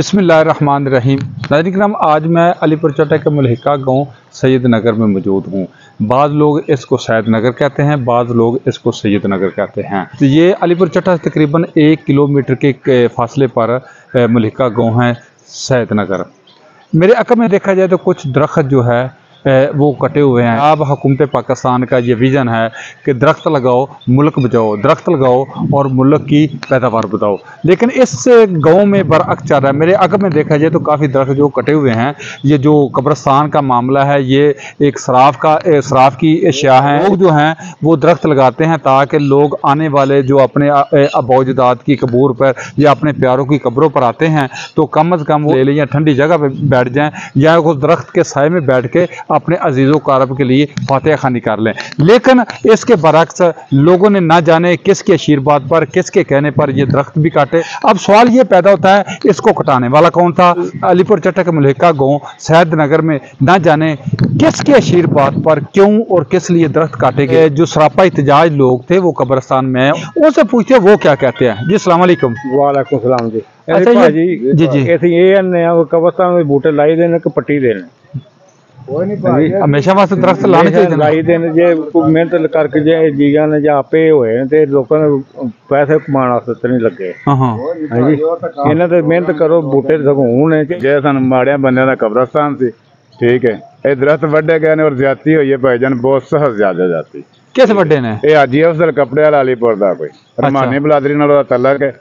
बिस्मिल्लाहिर्रहमानिर्रहीम। नाज़रीन किराम, आज मैं अलीपुर चट्टा के मुल्हिका गांव सैयद नगर में मौजूद हूँ। बाज़ लोग इसको सैयद नगर कहते हैं, बाज़ लोग इसको सैयद नगर कहते हैं। तो ये अलीपुर चट्टा से तकरीबन 1 किलोमीटर के फासले पर मुल्हिका गांव है सैयद नगर। मेरे अक़ब में देखा जाए तो कुछ दरख्त जो है वो कटे हुए हैं। अब हुकूमत पाकिस्तान का ये विज़न है कि दरख्त लगाओ मुल्क बचाओ, दरख्त लगाओ और मुल्क की पैदावार बढ़ाओ, लेकिन इस गांव में बरअक्स चल रहा है। मेरे अक़ब में देखा जाए तो काफ़ी दरख्त जो कटे हुए हैं। ये जो कब्रिस्तान का मामला है, ये एक शराफ की अशिया है। लोग जो हैं वो दरख्त लगाते हैं ताकि लोग आने वाले जो अपने अबौजदाद की कबूर पर या अपने प्यारों की कब्रों पर आते हैं तो कम अज़ कम वो ले लें या ठंडी जगह पर बैठ जाएँ या उस दरख्त के साए में बैठ के अपने अजीज़ों कारब के लिए फातिहा खानी कर लें। लेकिन इसके बरअक्स लोगों ने ना जाने किसके आशीर्वाद पर, किसके कहने पर ये दरख्त भी काटे। अब सवाल ये पैदा होता है, इसको कटाने वाला कौन था? अलीपुर चट्टा के मुल्हिका गांव सैयद नगर में ना जाने किसके आशीर्वाद पर क्यों और किस लिए दरख्त काटे गए। जो सरापा इhtजाज लोग थे वो कब्रिस्तान में है, उनसे पूछते वो क्या कहते हैं। जी अस्सलाम वालेकुम। वालेकुम सलाम जी। अच्छा जी कब्रिस्तान में बूटे लाई देने कि पट्टी देने हमेशा वास्ते दरख्त लाने चाहिए लाई देने जे मेहनत करके जे जीगा ने ਜਾਂ ਆਪੇ ਹੋਏ ਤੇ ਲੋਕਾਂ ਨੇ ਪੈਸੇ ਕਮਾਉਣ ਵਾਸਤੇ ਨਹੀਂ ਲੱਗੇ। ਹਾਂਜੀ ਇਹਨਾਂ ਤੇ ਮਿਹਨਤ ਕਰੋ ਬੂਟੇ ਸਗੋਂ ਨੇ ਜੇ ਸਾਨੂੰ ਮਾੜਿਆਂ ਬੰਦਿਆਂ ਦਾ ਕਬਰਿਸਤਾਨ ਸੀ। ਠੀਕ ਹੈ, ਇਹ ਦਰਖਤ ਵੱਡੇ ਗਏ ਨੇ ਔਰ ਜ਼ਿਆਦਤੀ ਹੋਈ ਹੈ ਭਾਈਜਾਨ, ਬਹੁਤ ਸਖਤ ਜ਼ਿਆਦਾ ਜ਼ਿਆਦਤੀ। ਕਿਸ ਵੱਡੇ ਨੇ? ਇਹ ਹਾਜੀ ਅਫਜ਼ਲ ਕੱਪੜੇ ਵਾਲਾ ਅਲੀਪੁਰ ਦਾ ਕੋਈ ਰਮਾਨੀ ਬਲਾਦਰੀ ਨਾਲ ਉਹਦਾ ਤਲਕ ਹੈ।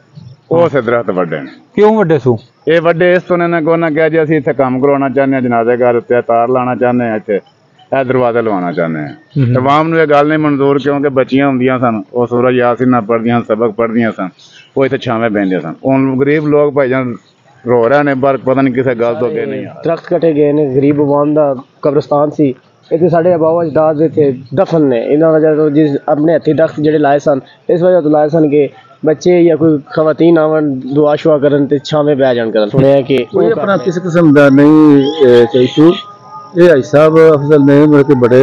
ਉਸ ਦਰਖਤ ਵੱਡੇ ਨੇ। ਕਿਉਂ ਵੱਡੇ ਸੂ? ਇਹ ਵੱਡੇ ਇਸ ਤੋਂ ਨੇ ਕੋਨਾ ਕਿਹਾ ਜੀ ਅਸੀਂ ਇੱਥੇ ਕੰਮ ਕਰਵਾਉਣਾ ਚਾਹੁੰਦੇ ਹਾਂ, ਜਨਾਜ਼ੇ ਘਰ ਉੱਤੇ ਤਾਰ ਲਾਉਣਾ ਚਾਹੁੰਦੇ ਹਾਂ, ਇੱਥੇ ਇਹ ਦਰਵਾਜ਼ਾ ਲਵਾਉਣਾ ਚਾਹੁੰਦੇ ਹਾਂ। ਅਵਾਮ ਨੂੰ ਇਹ ਗੱਲ ਨਹੀਂ ਮਨਜ਼ੂਰ ਕਿਉਂਕਿ ਬੱਚੀਆਂ ਹੁੰਦੀਆਂ ਸਨ, ਉਹ ਸੂਰਜ ਯਾਸੀਨ ਨਾ ਪੜ੍ਹਦੀਆਂ, ਸਬਕ ਪੜ੍ਹਦੀਆਂ ਸਨ, ਉਹ ਇੱਥੇ ਛਾਵੇਂ ਬਹਿੰਦੇ ਸਨ। ਹੁਣ ਗਰੀਬ ਲੋਕ ਭਾਈਜਾਨ ਰੋ ਰਹੇ ਨੇ ਪਰ ਪਤਾ ਨਹੀਂ ਕਿਸੇ ਗੱਲ ਤੋਂ ਅੱਗੇ ਨਹੀਂ ਆ। ਦਰਖਤ ਕੱਟੇ ਗਏ ਨੇ, ਗਰੀਬ ਅਵਾਮ ਦਾ ਕਬਰਿਸਤਾਨ ਸੀ। ਇੱਥੇ ਸਾਡੇ ਆਬਾ ਅਜਦਾਦ ਦੇ ਇੱਥੇ ਦਫਨ ਨੇ। ਇਹਨਾਂ ਵਜ੍ਹਾ ਤੋਂ ਜਿਸ ਆਪਣੇ ਹੱਥੀਂ ਦਰਖਤ ਜਿਹੜੇ ਲਾਏ ਸਨ, ਇਸ ਵਜ੍ਹਾ ਤੋਂ ਲਾਏ ਸਨ ਕਿ बच्चे या कोई खवातीन आवन दुआ शुआ करन ते छावे बह जान करन। सुनिया कि कोई अपना किसी किस्म का नहीं चाहिए। ये भाई साहब अफजल ने मेरे के बड़े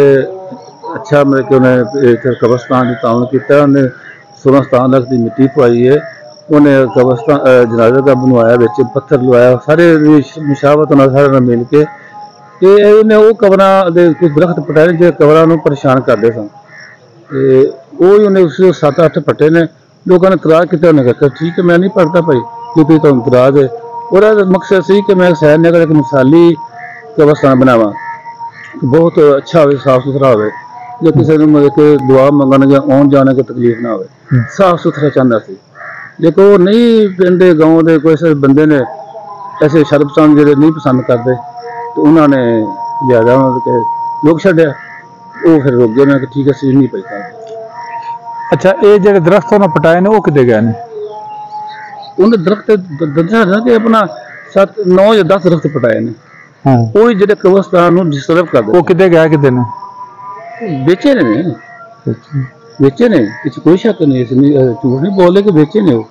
अच्छा मेरे के उन्हें कब्रिस्तान ताउन किया। उन्हें 16 लाख की मिट्टी पवाई है, उन्हें कब्रिस्तान जनाजे का बनवाया, बिच पत्थर लवाया, सारे मुशावत सारे मिल के उन्हें वो कबरां दे कुछ दरख्त पटाए जो कबरां परेशान करते सन। वो उन्हें उस 7-8 पट्टे ने लोगों ने इतराज किया। उन्हें कहता ठीक है मैं नहीं पढ़ता भाई क्योंकि तो इतराज है। और मकसद सी कि मैं सैयद नगर एक मिसाली कब्रिस्तान बनावा, बहुत अच्छा हो, साफ सुथरा हो, जो किसी ने मतलब कि दुआ मंगने या आने जाने की तकलीफ ना हो, साफ सुथरा चाहता सी। लेकिन वो नहीं पिंड गाँव के कोई ऐसे बंदे ने ऐसे शर्मसांग जो नहीं पसंद करते तो उन्होंने लिहाजा लोग छड्या, वो फिर रुक गए कि ठीक है सी नहीं पैसा। अच्छा, ये जो दरख्त उन्होंने पटाए ने वो कितने गए ने? उन्हें दरख्त दसा ना कि अपना 7-9 या 10 दरख्त पटाए ने। वो जो कब्रिस्तान डिस्टर्ब कर वो कितने गए कितने ने? बेचे ने, बेचे ने, कोई शक नहीं, झूठ नहीं बोले कि बेचे ने। वो